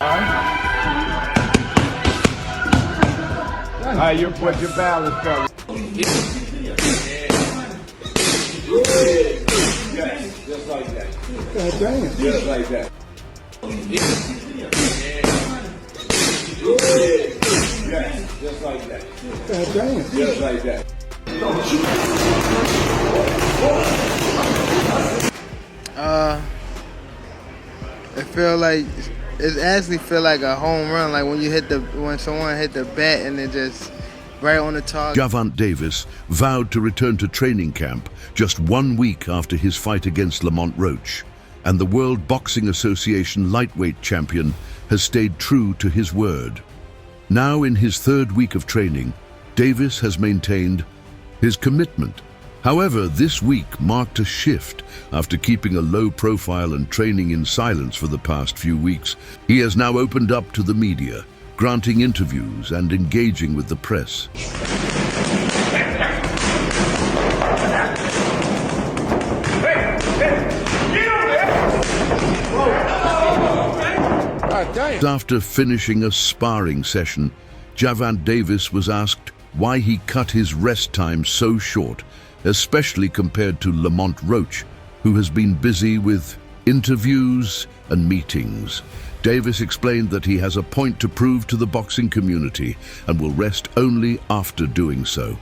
You put your balance cover. Just like that. God damn. Just like that. Just like that. God damn. Just like that. It actually feel like a home run, like when someone hit the bat and it just right on the target. Gervonta Davis vowed to return to training camp just 1 week after his fight against Lamont Roach, and the World Boxing Association lightweight champion has stayed true to his word. Now in his 3rd week of training, Davis has maintained his commitment. However, this week marked a shift. After keeping a low profile and training in silence for the past few weeks, he has now opened up to the media, granting interviews and engaging with the press. After finishing a sparring session, Gervonta Davis was asked why he cut his rest time so short, especially compared to Lamont Roach, who has been busy with interviews and meetings. Davis explained that he has a point to prove to the boxing community and will rest only after doing so.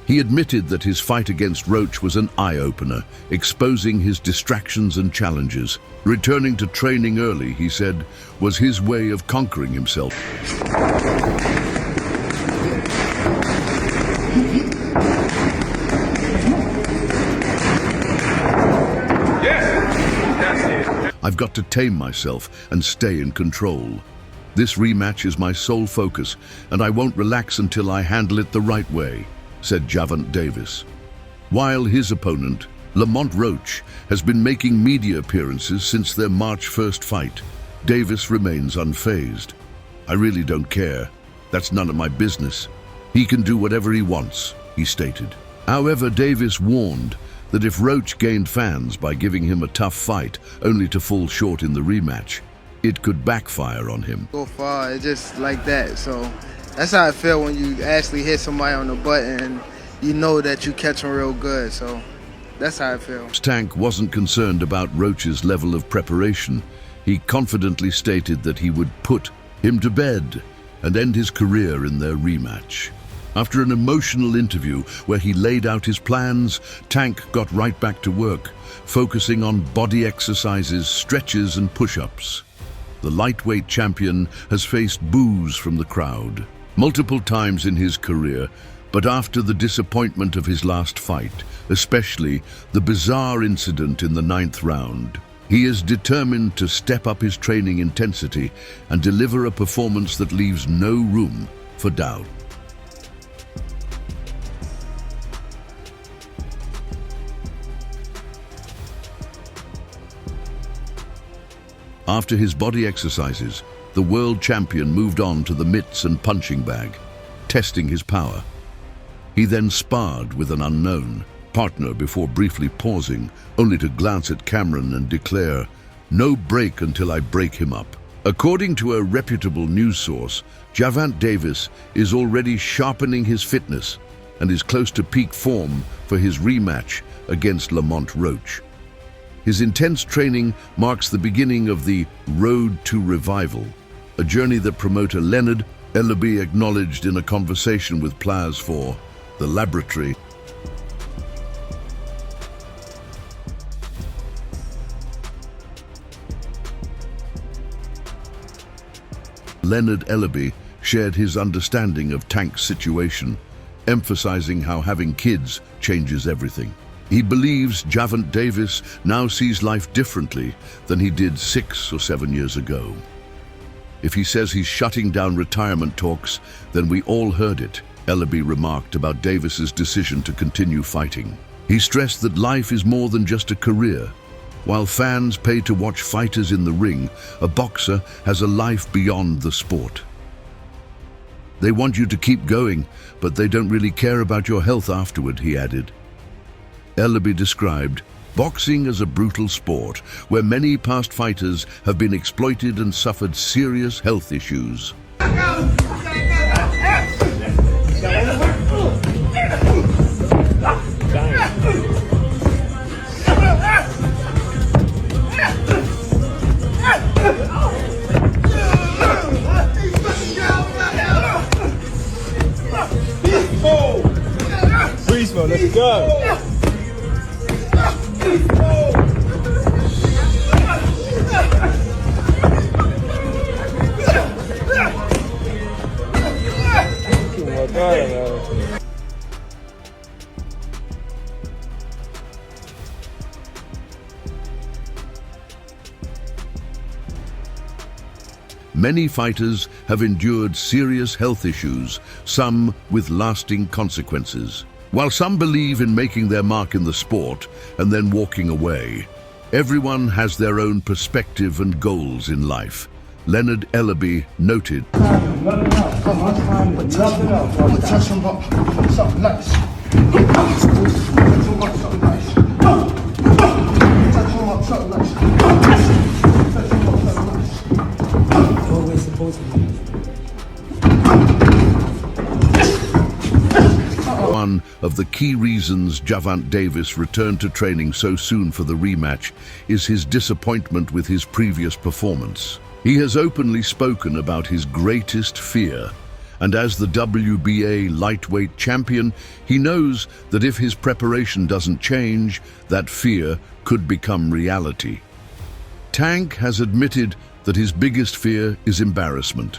He admitted that his fight against Roach was an eye-opener, exposing his distractions and challenges. Returning to training early, he said, was his way of conquering himself. I've got to tame myself and stay in control. This rematch is my sole focus, and I won't relax until I handle it the right way, said Gervonta Davis. While his opponent, Lamont Roach, has been making media appearances since their March 1st fight, Davis remains unfazed. I really don't care. That's none of my business. He can do whatever he wants, he stated. However, Davis warned that if Roach gained fans by giving him a tough fight only to fall short in the rematch, it could backfire on him. Go far, it's just like that. So that's how I feel when you actually hit somebody on the butt and you know that you catch them real good. So that's how I feel. Tank wasn't concerned about Roach's level of preparation. He confidently stated that he would put him to bed and end his career in their rematch. After an emotional interview where he laid out his plans, Tank got right back to work, focusing on body exercises, stretches and push-ups. The lightweight champion has faced boos from the crowd multiple times in his career, but after the disappointment of his last fight, especially the bizarre incident in the 9th round, he is determined to step up his training intensity and deliver a performance that leaves no room for doubt. After his body exercises, the world champion moved on to the mitts and punching bag, testing his power. He then sparred with an unknown partner before briefly pausing, only to glance at Cameron and declare, "No break until I break him up." According to a reputable news source, Gervonta Davis is already sharpening his fitness and is close to peak form for his rematch against Lamont Roach. His intense training marks the beginning of the road to revival, a journey that promoter Lamont Ellaby acknowledged in a conversation with Plaz for The Laboratory. Lamont Ellaby shared his understanding of Tank's situation, emphasizing how having kids changes everything. He believes Gervonta Davis now sees life differently than he did 6 or 7 years ago. If he says he's shutting down retirement talks, then we all heard it, Ellaby remarked about Davis's decision to continue fighting. He stressed that life is more than just a career. While fans pay to watch fighters in the ring, a boxer has a life beyond the sport. They want you to keep going, but they don't really care about your health afterward, he added. Ellaby described Boxing is a brutal sport where many past fighters have been exploited and suffered serious health issues. Peaceful, let's go. Many fighters have endured serious health issues, some with lasting consequences. While some believe in making their mark in the sport and then walking away, everyone has their own perspective and goals in life. Leonard Ellaby noted, Nothing else. Come on, nothing else. I'm gonna touch him up. Something nice. Touch him up, something nice. Touch him up, something nice. Touch him up, something nice. Always supposed to be. one of the key reasons Gervonta Davis returned to training so soon for the rematch is his disappointment with his previous performance. He has openly spoken about his greatest fear, and as the WBA lightweight champion, he knows that if his preparation doesn't change, that fear could become reality. Tank has admitted that his biggest fear is embarrassment.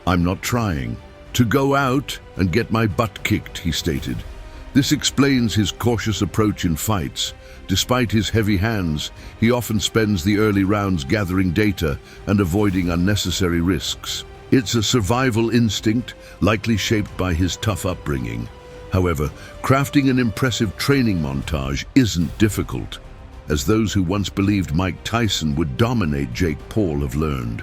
"I'm not trying to go out and get my butt kicked," he stated. This explains his cautious approach in fights. Despite his heavy hands, he often spends the early rounds gathering data and avoiding unnecessary risks. It's a survival instinct, likely shaped by his tough upbringing. However, crafting an impressive training montage isn't difficult, as those who once believed Mike Tyson would dominate Jake Paul have learned.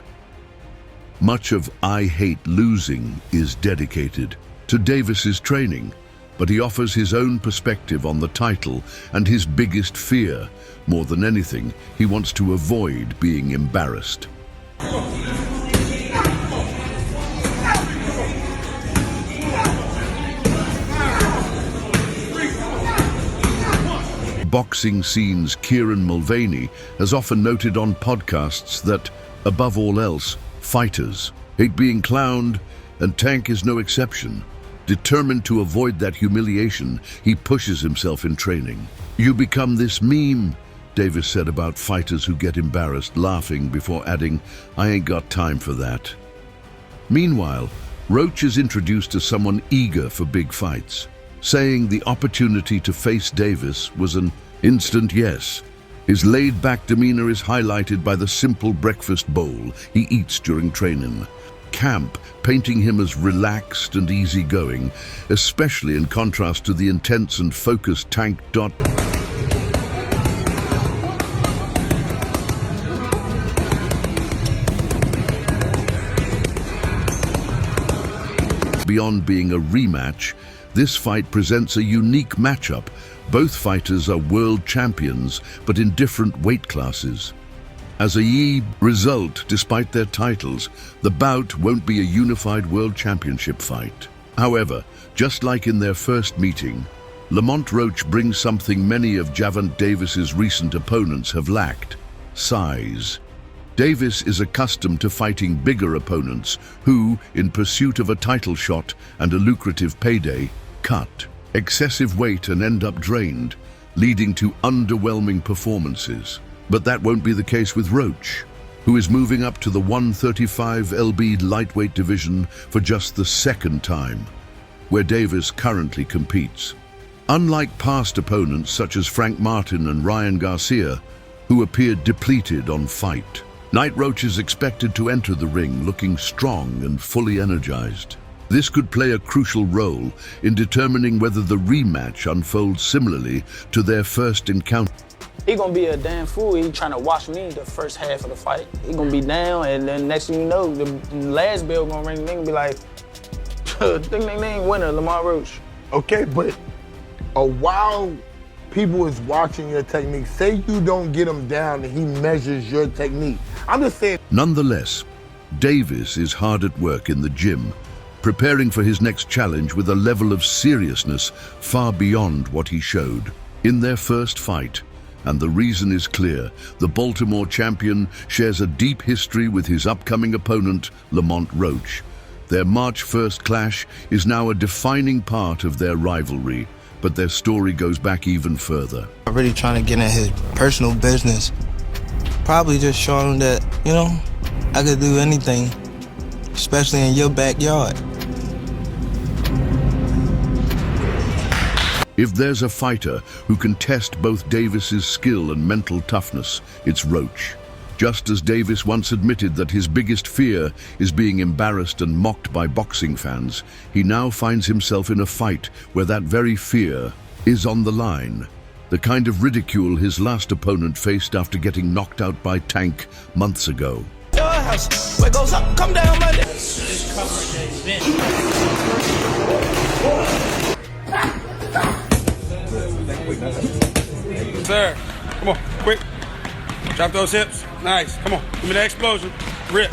Much of "I Hate Losing" is dedicated to Davis's training, but he offers his own perspective on the title and his biggest fear. More than anything, he wants to avoid being embarrassed. Boxing scenes Kieran Mulvaney has often noted on podcasts that, above all else, fighters hate being clowned, and Tank is no exception. Determined to avoid that humiliation, he pushes himself in training. "You become this meme," Davis said about fighters who get embarrassed, laughing before adding, "I ain't got time for that." Meanwhile, Roach is introduced as someone eager for big fights, saying the opportunity to face Davis was an instant yes. His laid-back demeanor is highlighted by the simple breakfast bowl he eats during training. Camp painting him as relaxed and easygoing, especially in contrast to the intense and focused Tank. Beyond being a rematch, this fight presents a unique matchup. Both fighters are world champions, but in different weight classes. As a result, despite their titles, the bout won't be a unified world championship fight. However, just like in their first meeting, Lamont Roach brings something many of Gervonta Davis's recent opponents have lacked: size. Davis is accustomed to fighting bigger opponents who, in pursuit of a title shot and a lucrative payday, cut excessive weight and end up drained, leading to underwhelming performances. But that won't be the case with Roach, who is moving up to the 135 lb lightweight division for just the second time, where Davis currently competes. Unlike past opponents such as Frank Martin and Ryan Garcia, who appeared depleted on fight, Night Roach is expected to enter the ring looking strong and fully energized. This could play a crucial role in determining whether the rematch unfolds similarly to their first encounter. He gonna be a damn fool. He trying to watch me the first half of the fight. He gonna be down, and then next thing you know, the last bell gonna ring. They gonna be like, ding, ding, ding, winner, Lamont Roach. Okay, but a while people is watching your technique. Say you don't get him down and he measures your technique. I'm just saying. Nonetheless, Davis is hard at work in the gym, preparing for his next challenge with a level of seriousness far beyond what he showed in their first fight. And the reason is clear. The Baltimore champion shares a deep history with his upcoming opponent, Lamont Roach. Their March 1st clash is now a defining part of their rivalry, but their story goes back even further. I'm really trying to get in his personal business. Probably just showing him that, you know, I could do anything, especially in your backyard. If there's a fighter who can test both Davis's skill and mental toughness, it's Roach. Just as Davis once admitted that his biggest fear is being embarrassed and mocked by boxing fans, he now finds himself in a fight where that very fear is on the line. The kind of ridicule his last opponent faced after getting knocked out by Tank months ago. Where goes up, come down, my nigga. Sir, come on, quick. Drop those hips. Nice. Come on, give me that explosion. Rip.